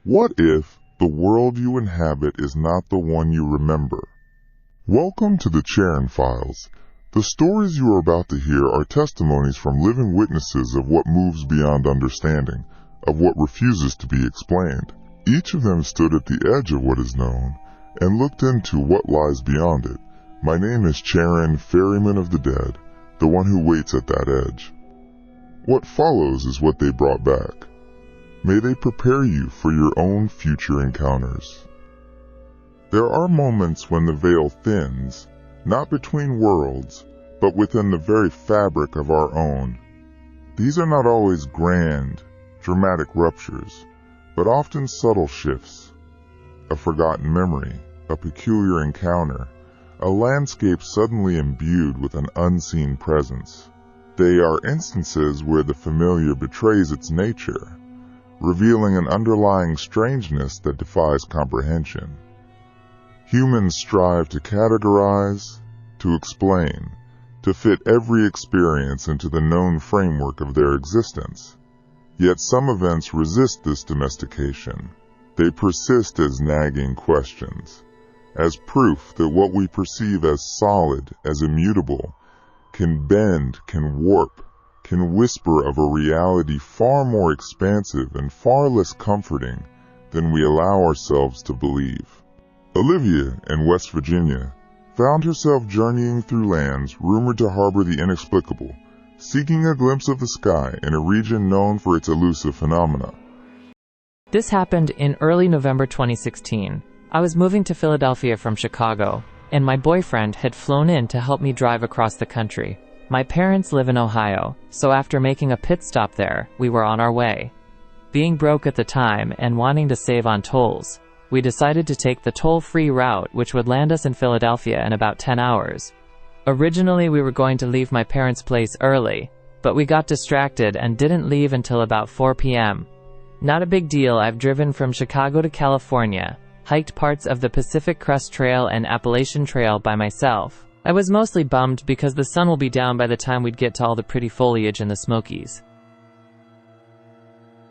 What if the world you inhabit is not the one you remember? Welcome to the Charon Files. The stories you are about to hear are testimonies from living witnesses of what moves beyond understanding, of what refuses to be explained. Each of them stood at the edge of what is known and looked into what lies beyond it. My name is Charon, Ferryman of the Dead, the one who waits at that edge. What follows is what they brought back. May they prepare you for your own future encounters. There are moments when the veil thins, not between worlds, but within the very fabric of our own. These are not always grand, dramatic ruptures, but often subtle shifts. A forgotten memory, a peculiar encounter, a landscape suddenly imbued with an unseen presence. They are instances where the familiar betrays its nature, revealing an underlying strangeness that defies comprehension. Humans strive to categorize, to explain, to fit every experience into the known framework of their existence. Yet some events resist this domestication. They persist as nagging questions, as proof that what we perceive as solid, as immutable, can bend, can warp, can whisper of a reality far more expansive and far less comforting than we allow ourselves to believe. Olivia, in West Virginia, found herself journeying through lands rumored to harbor the inexplicable, seeking a glimpse of the sky in a region known for its elusive phenomena. This happened in early November 2016. I was moving to Philadelphia from Chicago, and my boyfriend had flown in to help me drive across the country. My parents live in Ohio, so after making a pit stop there, we were on our way. Being broke at the time and wanting to save on tolls, we decided to take the toll-free route, which would land us in Philadelphia in about 10 hours. Originally, we were going to leave my parents' place early, but we got distracted and didn't leave until about 4 p.m. Not a big deal. I've driven from Chicago to California, hiked parts of the Pacific Crest Trail and Appalachian Trail by myself. I was mostly bummed because the sun will be down by the time we'd get to all the pretty foliage in the Smokies.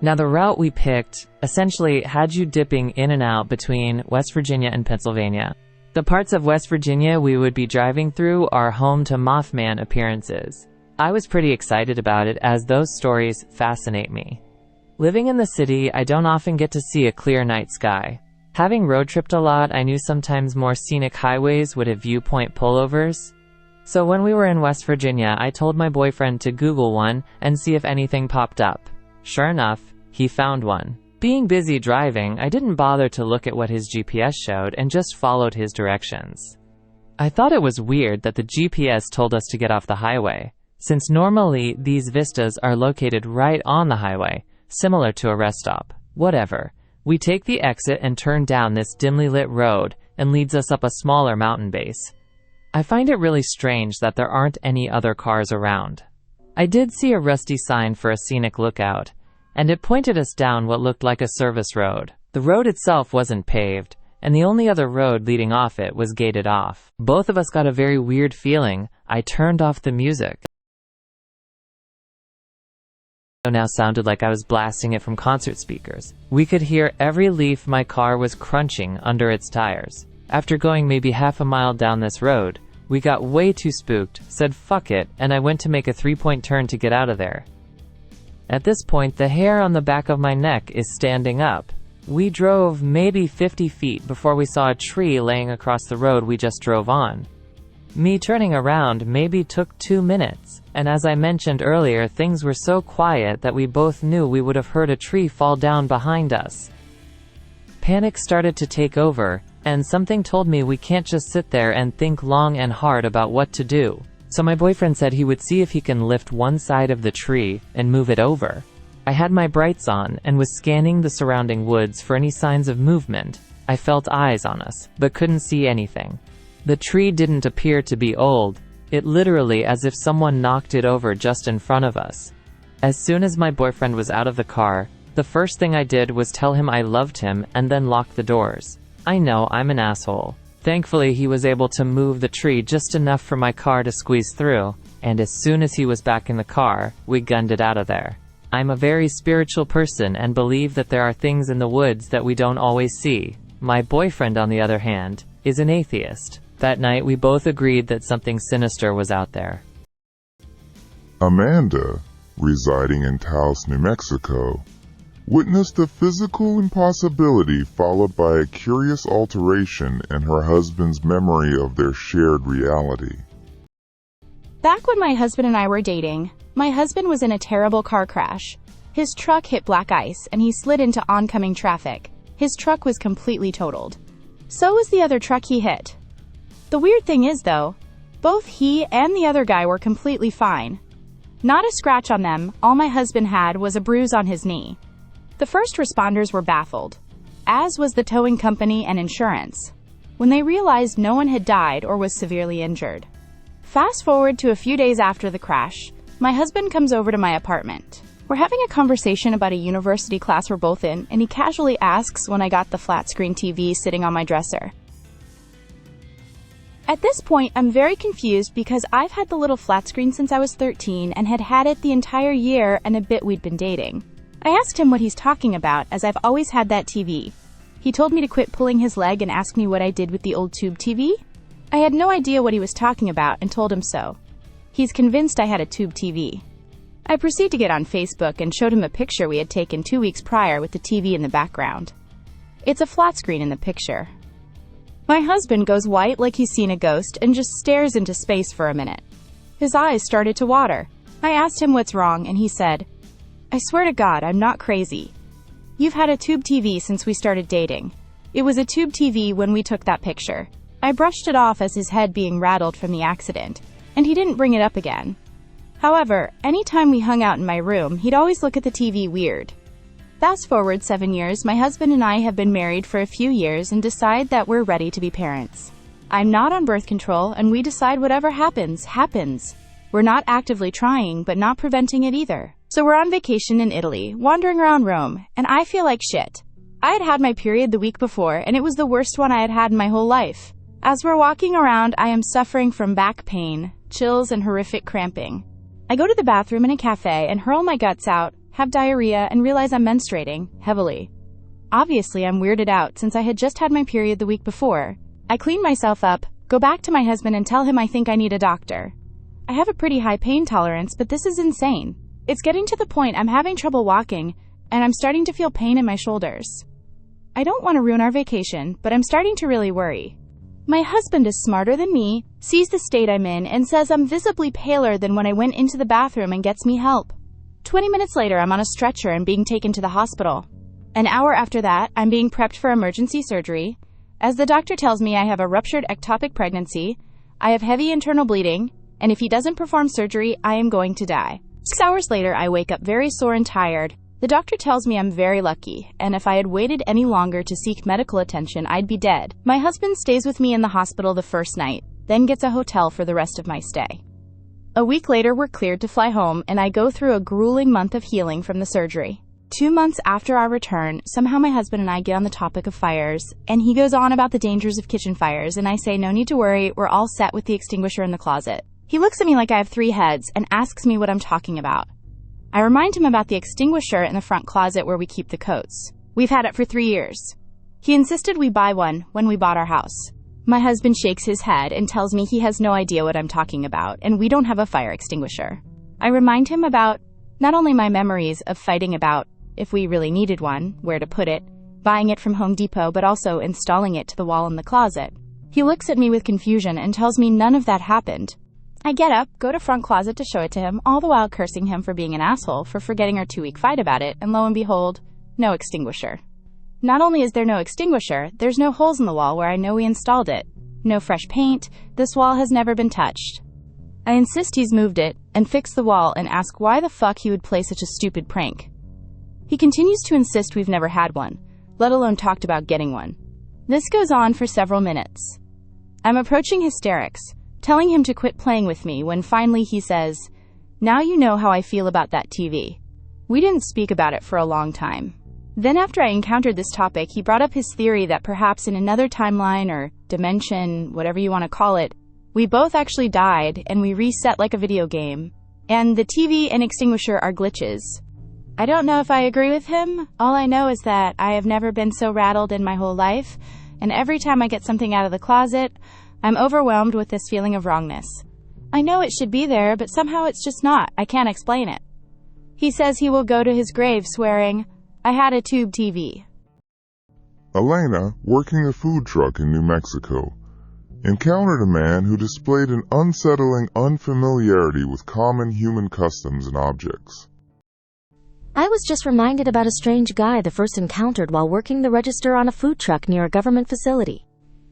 Now, the route we picked essentially had you dipping in and out between West Virginia and Pennsylvania. The parts of West Virginia we would be driving through are home to Mothman appearances. I was pretty excited about it as those stories fascinate me. Living in the city, I don't often get to see a clear night sky. Having road tripped a lot, I knew sometimes more scenic highways would have viewpoint pullovers. So when we were in West Virginia, I told my boyfriend to Google one and see if anything popped up. Sure enough, he found one. Being busy driving, I didn't bother to look at what his GPS showed and just followed his directions. I thought it was weird that the GPS told us to get off the highway, since normally these vistas are located right on the highway, similar to a rest stop. Whatever. We take the exit and turn down this dimly lit road and leads us up a smaller mountain base. I find it really strange that there aren't any other cars around. I did see a rusty sign for a scenic lookout, and it pointed us down what looked like a service road. The road itself wasn't paved, and the only other road leading off it was gated off. Both of us got a very weird feeling. I turned off the music. Now sounded like I was blasting it from concert speakers. We could hear every leaf my car was crunching under its tires. After going maybe half a mile down this road, we got way too spooked, said fuck it, and I went to make a 3-point turn to get out of there. At this point, the hair on the back of my neck is standing up. We drove maybe 50 feet before we saw a tree laying across the road we just drove on. Me turning around maybe took 2 minutes, and as I mentioned earlier, things were so quiet that we both knew we would have heard a tree fall down behind us. Panic started to take over, and something told me we can't just sit there and think long and hard about what to do. So my boyfriend said he would see if he can lift one side of the tree and move it over. I had my brights on and was scanning the surrounding woods for any signs of movement. I felt eyes on us, but couldn't see anything. The tree didn't appear to be old. It literally as if someone knocked it over just in front of us. As soon as my boyfriend was out of the car, the first thing I did was tell him I loved him and then lock the doors. I know, I'm an asshole. Thankfully, he was able to move the tree just enough for my car to squeeze through, and as soon as he was back in the car, we gunned it out of there. I'm a very spiritual person and believe that there are things in the woods that we don't always see. My boyfriend, on the other hand, is an atheist. That night we both agreed that something sinister was out there. Amanda, residing in Taos, New Mexico, witnessed a physical impossibility followed by a curious alteration in her husband's memory of their shared reality. Back when my husband and I were dating, my husband was in a terrible car crash. His truck hit black ice and he slid into oncoming traffic. His truck was completely totaled. So was the other truck he hit. The weird thing is, though, both he and the other guy were completely fine. Not a scratch on them, all my husband had was a bruise on his knee. The first responders were baffled, as was the towing company and insurance, when they realized no one had died or was severely injured. Fast forward to a few days after the crash, my husband comes over to my apartment. We're having a conversation about a university class we're both in, and he casually asks when I got the flat-screen TV sitting on my dresser. At this point, I'm very confused because I've had the little flat screen since I was 13 and had had it the entire year and a bit we'd been dating. I asked him what he's talking about, as I've always had that TV. He told me to quit pulling his leg and asked me what I did with the old tube TV. I had no idea what he was talking about and told him so. He's convinced I had a tube TV. I proceed to get on Facebook and showed him a picture we had taken 2 weeks prior with the TV in the background. It's a flat screen in the picture. My husband goes white like he's seen a ghost and just stares into space for a minute. His eyes started to water. I asked him what's wrong and he said, "I swear to God, I'm not crazy. You've had a tube TV since we started dating. It was a tube TV when we took that picture." I brushed it off as his head being rattled from the accident, and he didn't bring it up again. However, anytime we hung out in my room, he'd always look at the TV weird. Fast forward 7 years, my husband and I have been married for a few years and decide that we're ready to be parents. I'm not on birth control, and we decide whatever happens, happens. We're not actively trying, but not preventing it either. So we're on vacation in Italy, wandering around Rome, and I feel like shit. I had had my period the week before, and it was the worst one I had had in my whole life. As we're walking around, I am suffering from back pain, chills, and horrific cramping. I go to the bathroom in a cafe and hurl my guts out, have diarrhea, and realize I'm menstruating, heavily. Obviously, I'm weirded out since I had just had my period the week before. I clean myself up, go back to my husband and tell him I think I need a doctor. I have a pretty high pain tolerance, but this is insane. It's getting to the point I'm having trouble walking, and I'm starting to feel pain in my shoulders. I don't want to ruin our vacation, but I'm starting to really worry. My husband is smarter than me, sees the state I'm in, and says I'm visibly paler than when I went into the bathroom and gets me help. 20 minutes later, I'm on a stretcher and being taken to the hospital. An hour after that, I'm being prepped for emergency surgery, as the doctor tells me I have a ruptured ectopic pregnancy, I have heavy internal bleeding, and if he doesn't perform surgery, I am going to die. 6 hours later, I wake up very sore and tired. The doctor tells me I'm very lucky, and if I had waited any longer to seek medical attention, I'd be dead. My husband stays with me in the hospital the first night, then gets a hotel for the rest of my stay. A week later, we're cleared to fly home, and I go through a grueling month of healing from the surgery. 2 months after our return, somehow my husband and I get on the topic of fires, and he goes on about the dangers of kitchen fires, and I say no need to worry, we're all set with the extinguisher in the closet. He looks at me like I have 3 heads and asks me what I'm talking about. I remind him about the extinguisher in the front closet where we keep the coats. We've had it for 3 years. He insisted we buy one when we bought our house. My husband shakes his head and tells me he has no idea what I'm talking about, and we don't have a fire extinguisher. I remind him about not only my memories of fighting about, if we really needed one, where to put it, buying it from Home Depot, but also installing it to the wall in the closet. He looks at me with confusion and tells me none of that happened. I get up, go to front closet to show it to him, all the while cursing him for being an asshole for forgetting our 2-week fight about it, and lo and behold, no extinguisher. Not only is there no extinguisher, there's no holes in the wall where I know we installed it. No fresh paint, this wall has never been touched. I insist he's moved it, and fixed the wall, and ask why the fuck he would play such a stupid prank. He continues to insist we've never had one, let alone talked about getting one. This goes on for several minutes. I'm approaching hysterics, telling him to quit playing with me when finally he says, "Now you know how I feel about that TV." We didn't speak about it for a long time. Then after I encountered this topic, he brought up his theory that perhaps in another timeline or dimension, whatever you want to call it, we both actually died and we reset like a video game, and the TV and extinguisher are glitches. I don't know if I agree with him. All I know is that I have never been so rattled in my whole life, and every time I get something out of the closet, I'm overwhelmed with this feeling of wrongness. I know it should be there, but somehow it's just not. I can't explain it. He says he will go to his grave swearing, I had a tube TV. Elena, working a food truck in New Mexico, encountered a man who displayed an unsettling unfamiliarity with common human customs and objects. I was just reminded about a strange guy the first encountered while working the register on a food truck near a government facility.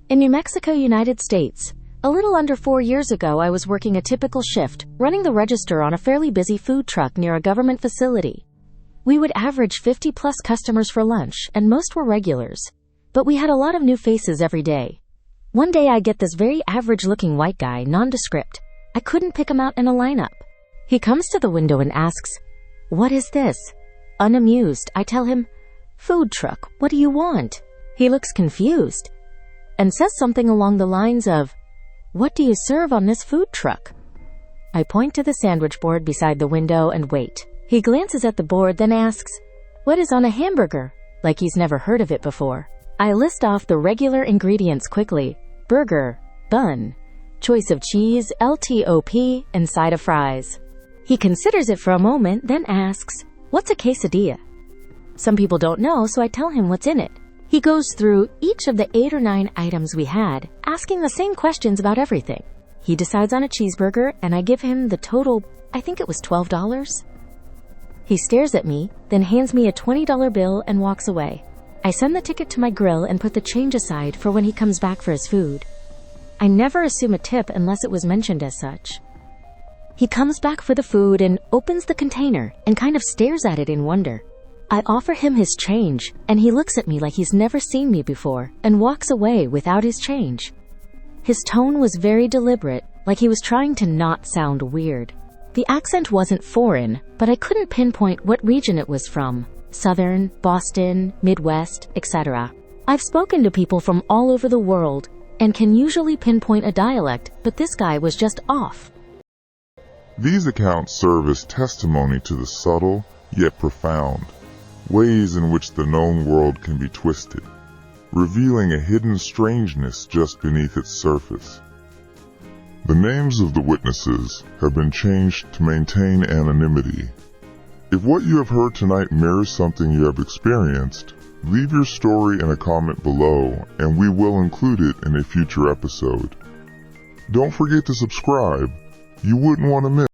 In New Mexico, United States, a little under 4 years ago, I was working a typical shift, running the register on a fairly busy food truck near a government facility. We would average 50-plus customers for lunch, and most were regulars. But we had a lot of new faces every day. One day I get this very average-looking white guy, nondescript. I couldn't pick him out in a lineup. He comes to the window and asks, "What is this?" Unamused, I tell him, "Food truck, what do you want?" He looks confused and says something along the lines of, "What do you serve on this food truck?" I point to the sandwich board beside the window and wait. He glances at the board, then asks, "What is on a hamburger?" Like he's never heard of it before. I list off the regular ingredients quickly: burger, bun, choice of cheese, LTOP, and side of fries. He considers it for a moment, then asks, "What's a quesadilla?" Some people don't know, so I tell him what's in it. He goes through each of the 8 or 9 items we had, asking the same questions about everything. He decides on a cheeseburger, and I give him the total, I think it was $12. He stares at me, then hands me a $20 bill and walks away. I send the ticket to my grill and put the change aside for when he comes back for his food. I never assume a tip unless it was mentioned as such. He comes back for the food and opens the container and kind of stares at it in wonder. I offer him his change, and he looks at me like he's never seen me before and walks away without his change. His tone was very deliberate, like he was trying to not sound weird. The accent wasn't foreign, but I couldn't pinpoint what region it was from. Southern, Boston, Midwest, etc. I've spoken to people from all over the world and can usually pinpoint a dialect, but this guy was just off. These accounts serve as testimony to the subtle, yet profound, ways in which the known world can be twisted, revealing a hidden strangeness just beneath its surface. The names of the witnesses have been changed to maintain anonymity. If what you have heard tonight mirrors something you have experienced, leave your story in a comment below and we will include it in a future episode. Don't forget to subscribe. You wouldn't want to miss